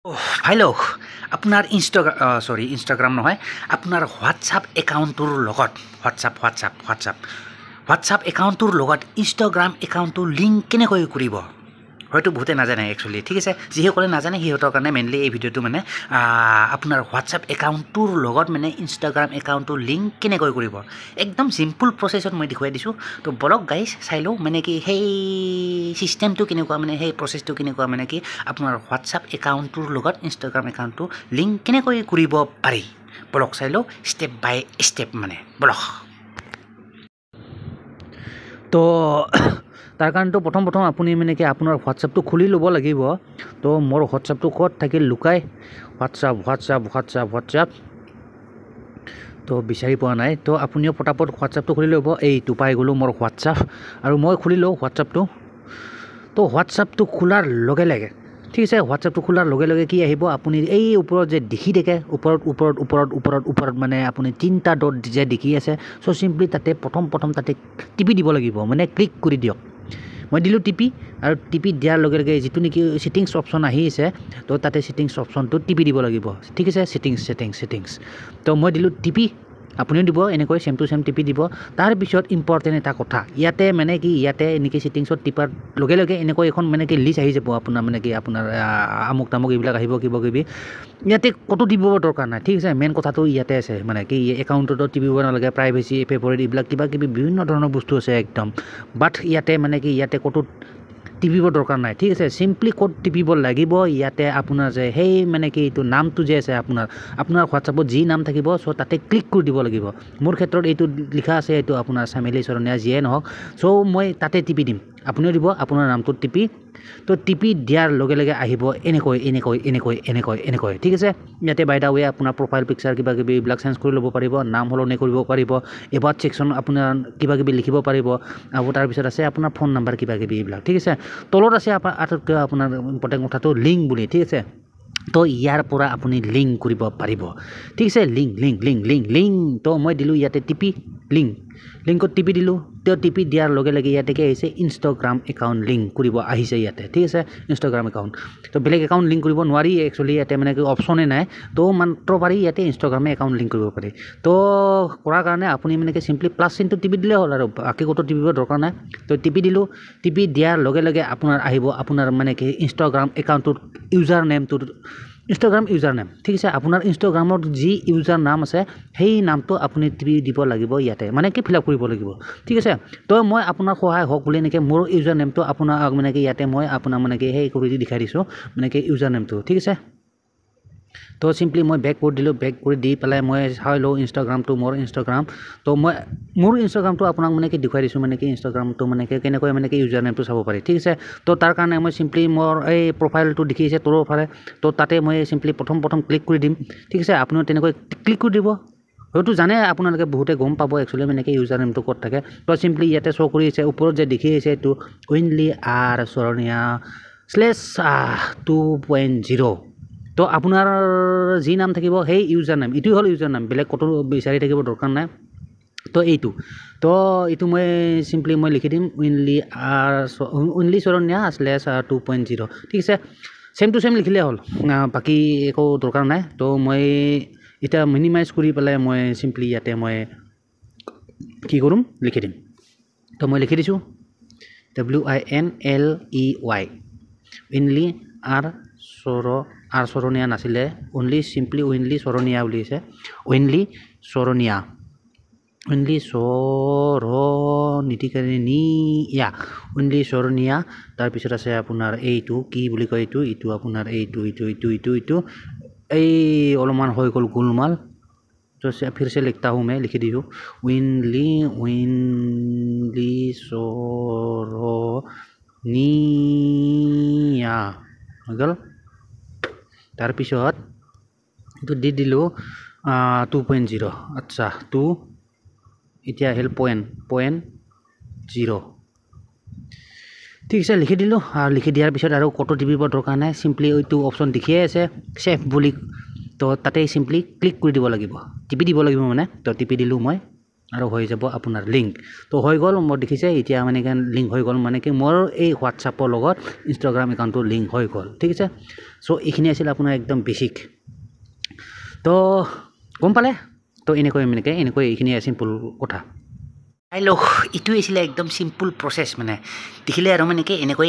ভাই লোক আপোনাৰ ইনষ্টাগ্ৰাম নহয় আপোনাৰ হোৱাটছআপ একাউণ্টটোৰ লগত হোৱাটছআপ একাউণ্টটোৰ লগত ইনষ্টাগ্ৰাম একাউণ্টটো লিংক কেনেকৈ কৰিব হয়তো বহুতে নাজানে একচুৱেলি ঠিক আছে যিসকলে নাজানে সিহঁতৰ কাৰণে মেইনলি এই ভিডিঅ'টো মানে আপোনাৰ হোৱাটছআপ একাউণ্টটোৰ লগত মানে ইনষ্টাগ্ৰাম একাউণ্টটো লিংক কেনেকৈ কৰিব একদম চিম্পল প্ৰচেছত মই দেখুৱাই দিছোঁ তো বলক গাইজ চাই লওঁ মানে কি সেই চিষ্টেমটো কেনেকুৱা মানে সেই প্ৰচেছটো কেনেকুৱা মানে কি আপোনাৰ হোৱাটছআপ একাউণ্টটোৰ লগত ইনষ্টাগ্ৰাম একাউণ্টটো লিংক কেনেকৈ কৰিব পাৰি বলক চাই লওঁ ষ্টেপ বাই ষ্টেপ মানে বলক তো তাৰ কাৰণেতো প্ৰথম আপুনি মানে কি আপোনাৰ হোৱাটছআপটো খুলি ল'ব লাগিব তো মোৰ হোৱাটছআপটো ক'ত থাকিল লুকাই হোৱাটছআপ তো বিচাৰি পোৱা নাই তো আপুনিও পটাপট হোৱাটছআপটো খুলি ল'ব এইটো পাই গ'লোঁ মোৰ হোৱাটছআপ আৰু মই খুলি লওঁ হোৱাটছআপটো তো হোৱাটছআপটো খোলাৰ লগে লগে ঠিক আছে হোৱাটছআপটো খোলাৰ লগে লগে কি আহিব আপুনি এই ওপৰত যে দেখি থাকে ওপৰত মানে আপুনি তিনিটা ডট যে দেখি আছে চ' চিম্পলি তাতে প্ৰথম তাতে টিপি দিব লাগিব মানে ক্লিক কৰি দিয়ক মই দিলোঁ টিপি আৰু টিপি দিয়াৰ লগে লগে যিটো নেকি ছেটিংছ অপশ্যন আহিছে তো তাতে ছেটিংছ অপশ্যনটো টিপি দিব লাগিব ঠিক আছে ছেটিংছ তো মই দিলোঁ টিপি আপুনিও দিব এনেকৈ চেম টু চেম টিপি দিব তাৰপিছত ইম্পৰ্টেণ্ট এটা কথা ইয়াতে মানে কি ইয়াতে এনেকৈ ছেটিংছত টিপাৰ লগে লগে এনেকৈ এখন মানে কি লিষ্ট আহি যাব আপোনাৰ মানে কি আপোনাৰ আমুক তামুক এইবিলাক আহিব কিবা কিবি ইয়াতে ক'তো টিপিব দৰকাৰ নাই ঠিক আছে মেইন কথাটো ইয়াতে আছে মানে কি একাউণ্টতো টিপিব নালাগে প্ৰাইভেচি ফেভৰেট এইবিলাক কিবা কিবি বিভিন্ন ধৰণৰ বস্তু আছে একদম বাট ইয়াতে মানে কি ইয়াতে ক'তো টিপিব দৰকাৰ নাই ঠিক আছে চিম্পলি ক'ত টিপিব লাগিব ইয়াতে আপোনাৰ যে সেই মানে কি এইটো নামটো যে আছে আপোনাৰ হোৱাটছআপত যি নাম থাকিব চ' তাতে ক্লিক কৰি দিব লাগিব মোৰ ক্ষেত্ৰত এইটো লিখা আছে এইটো আপোনাৰ চামেলি চৰণীয়া যিয়ে নহওক চ' মই তাতে টিপি দিম আপুনিও দিব আপোনাৰ নামটো টিপি তো টিপি দিয়াৰ লগে লগে আহিব এনেকৈ ঠিক আছে ইয়াতে বাই দা ৱে আপোনাৰ প্ৰফাইল পিকচাৰ কিবা কিবি এইবিলাক চেঞ্জ কৰি ল'ব পাৰিব নাম সলনি কৰিব পাৰিব এবাউট ছেকশ্যন আপোনাৰ কিবা কিবি লিখিব পাৰিব আৰু তাৰপিছত আছে আপোনাৰ ফোন নাম্বাৰ কিবা কিবি এইবিলাক ঠিক আছে তলত আছে আটাইতকৈ আপোনাৰ ইম্পৰ্টেণ্ট কথাটো লিংক বুলি ঠিক আছে তো ইয়াৰ পৰা আপুনি লিংক কৰিব পাৰিব ঠিক আছে লিংক তো মই দিলোঁ ইয়াতে টিপি লিংকত টিপি দিলোঁ তো টিপি দিয়াৰ লগে লগে ইয়াতে কি আহিছে ইনষ্টাগ্ৰাম একাউণ্ট লিংক কৰিব আহিছে ইয়াতে ঠিক আছে ইনষ্টাগ্ৰাম একাউণ্ট তো বেলেগ একাউণ্ট লিংক কৰিব নোৱাৰি একচুৱেলি ইয়াতে মানে কি অপশ্যনে নাই তো মাত্ৰ পাৰি ইয়াতে ইনষ্টাগ্ৰামে একাউণ্ট লিংক কৰিব পাৰি তো কৰাৰ কাৰণে আপুনি মানে কি চিম্পলি প্লাছ চিনটো টিপি দিলে হ'ল আৰু বাকী ক'তো টিপিব দৰকাৰ নাই তো টিপি দিলোঁ টিপি দিয়াৰ লগে লগে আপোনাৰ আহিব আপোনাৰ মানে কি ইনষ্টাগ্ৰাম একাউণ্টটোৰ ইনষ্টাগ্ৰাম ইউজাৰ নেম ঠিক আছে আপোনাৰ ইনষ্টাগ্ৰামত যি ইউজাৰ নাম আছে সেই নামটো আপুনি টিপি দিব লাগিব ইয়াতে মানে কি ফিল আপ কৰিব লাগিব ঠিক আছে তো মই আপোনাৰ সহায় হওক বুলি এনেকৈ মোৰ ইউজাৰ নেমটো আপোনাৰ মানে কি ইয়াতে মই আপোনাৰ মানে কি সেই কৰি দেখাই দিছোঁ মানে কি ইউজাৰ নেমটো ঠিক আছে তো চিম্পলি মই বেক কৰি দিলোঁ বেক কৰি দি পেলাই মই চাই লওঁ ইনষ্টাগ্ৰামটো মোৰ ইনষ্টাগ্ৰাম তো মই মোৰ ইনষ্টাগ্ৰামটো আপোনাক মানে কি দেখুৱাই দিছোঁ মানে কি ইনষ্টাগ্ৰামটো মানে কি কেনেকৈ মানে কি ইউজাৰ নেমটো চাব পাৰি ঠিক আছে তো তাৰ কাৰণে মই চিম্পলি মোৰ এই প্ৰফাইলটো দেখিছে তলৰ ফালে তো তাতে মই চিম্পলি প্ৰথম ক্লিক কৰি দিম ঠিক আছে আপুনিও তেনেকৈ ক্লিক কৰি দিব হয়তো জানে আপোনালোকে বহুতে গম পাব একচুৱেলি মানে কি ইউজাৰ নেমটো ক'ত থাকে তো চিম্পলি ইয়াতে শ্ব' কৰি আছে ওপৰত যে দেখি আছে এইটো উইনলি আৰ চৰণীয়া /2.0 তো আপোনাৰ যি নাম থাকিব সেই ইউজাৰ নেম এইটোৱে হ'ল ইউজাৰ নেম বেলেগ ক'তো বিচাৰি থাকিব দৰকাৰ নাই তো এইটো মই চিম্পলি মই লিখি দিম উইনলি চৰণীয়া /2.0 ঠিক আছে চেম টু চেম লিখিলে হ'ল বাকী একো দৰকাৰ নাই তো মই এতিয়া মিনিমাইজ কৰি পেলাই মই চিম্পলি ইয়াতে মই কি কৰিম লিখি দিম তো মই লিখি দিছোঁ WINLEY উইনলি আৰ চৰণীয়া নাছিলে অনলি চিম্পলি উইনলি চৰণীয়া বুলি আছে উইনলি চৰণীয়া উইনলি চৰণীয়া তাৰপিছত আছে আপোনাৰ এইটো কি বুলি কয় এইটো আপোনাৰ এইটো এই অলপমান হৈ গ'ল গোলমাল তো फिर से लिखता हूँ मैं लिखি দিছোঁ উইনলি চৰণীয়া হৈ গ'ল তাৰপিছত এইটো দি দিলোঁ 2.0 আচ্ছা 2 এতিয়া আহিল পইণ্ট 0 ঠিক আছে লিখি দিলোঁ আৰু লিখি দিয়াৰ পিছত আৰু ক'তো টিপিব দৰকাৰ নাই চিম্পলি এইটো অপশ্যন দেখিয়ে আছে ছেভ বুলি তো তাতে চিম্পলি ক্লিক কৰি দিব লাগিব টিপি দিব লাগিব মানে তো টিপি দিলোঁ মই আৰু হৈ যাব আপোনাৰ লিংক তো হৈ গ'ল মই দেখিছে এতিয়া মানে কি লিংক হৈ গ'ল মানে কি মোৰ এই হোৱাটছআপৰ লগত ইনষ্টাগ্ৰাম একাউণ্টটো লিংক হৈ গ'ল ঠিক আছে চ' এইখিনি আছিল আপোনাৰ একদম বেছিক তো গম পালে তো এনেকৈ এইখিনি চিম্পুল কথা চাই লওক এইটো আছিলে একদম চিম্পুল প্ৰচেছ মানে দেখিলে আৰু মানে কি এনেকৈ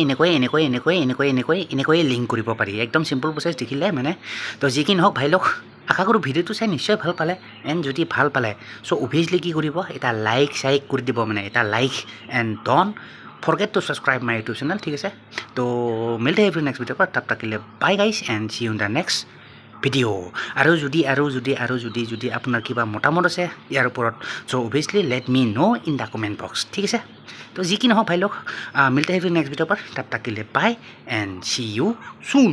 লিংক কৰিব পাৰি একদম চিম্পুল প্ৰচেছ দেখিলে মানে তো যি কি নহওক ভাই লওক আশা কৰোঁ ভিডিঅ'টো চাই নিশ্চয় ভাল পালে এণ্ড যদি ভাল পালে চ' অভিয়াছলি কি কৰিব এটা লাইক কৰি দিব মানে এটা like and don't forget to subscribe my YouTube channel ঠিক আছে তো মিলতে হেভি নেক্সট ভিডিঅ'ৰ পৰা তাক তাকিলে bye guys and see you in the next video' আৰু যদি আপোনাৰ কিবা মতামত আছে ইয়াৰ ওপৰত so' obviously let me know' in the comment box ঠিক আছে তো যি কি নহওক ভাই লওক মিলতে হেভি নেক্সট ভিডিঅ'ৰ পৰা তাক তাকিলে বাই এণ্ড চি ইউ চুন